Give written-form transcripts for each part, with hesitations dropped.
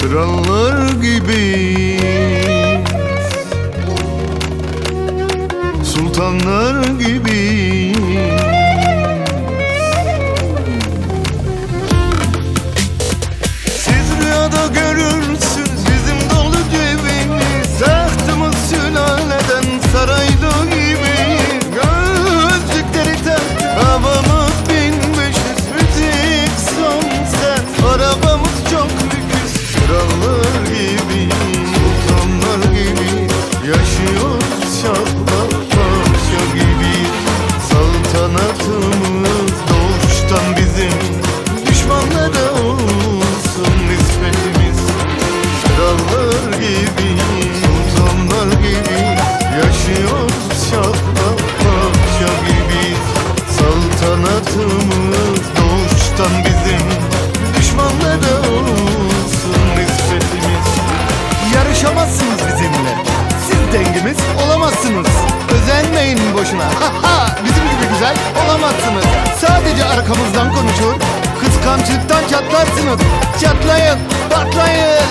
krallar gibiyiz, sultanlar gibiyiz. Siz rüyada görürsünüz bizim dolu cebimiz, tahtımız sülaleden saraylı gibi. Gözlükleri tak, havamız 1500, müzik son sen, arabamız çok lüks. Krallar gibi, sultanlar gibi, yaşıyoruz şahla paşa gibi. Saltanatımız doğuştan bizim, düşmanlara olsun nispetimiz. Krallar gibi, sultanlar gibi, yaşıyoruz şahla paşa gibi. Saltanatımız doğuştan bizim, düşmanlara olsun nispetimiz. Yarışamazsınız bizimle, siz dengimiz olamazsınız. Özenmeyin boşuna, bizim gibi güzel olamazsınız. Sadece arkamızdan konuşur, kıskançlıktan çatlarsınız. Çatlayın, patlayın.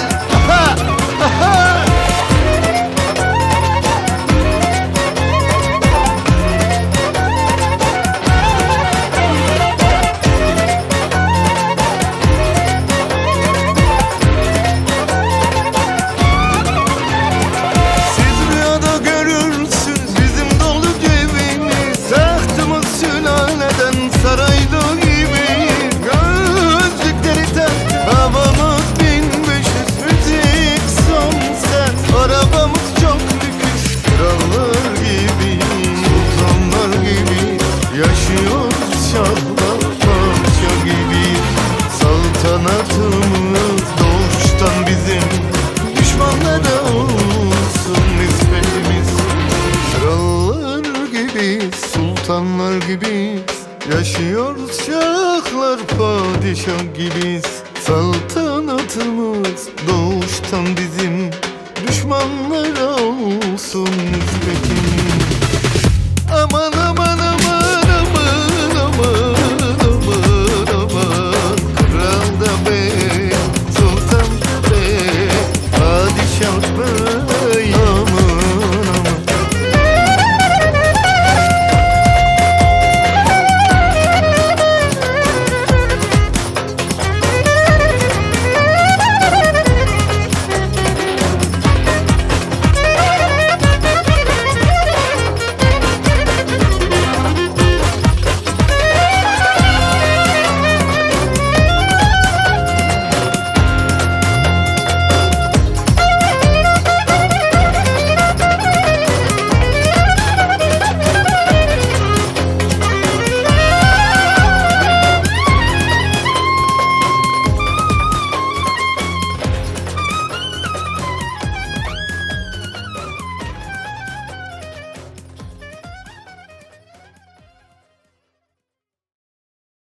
Siz rüyada görürsünüz bizim dolu cebimiz, tahtımız sülaleden saraylı gibi. Gözlükleri tak, havamız 1500, müzik son sen, arabamız çok lüks. Krallar gibi, sultanlar gibi, yaşıyoruz şahla paşa gibi. Saltanatımız doğuştan bizim, düşmanlara olsun nispetimiz. Krallar gibi, sultanlar gibi, yaşıyoruz şahlar padişah gibiyiz. Saltanatımız doğuştan bizim, düşmanlara olsun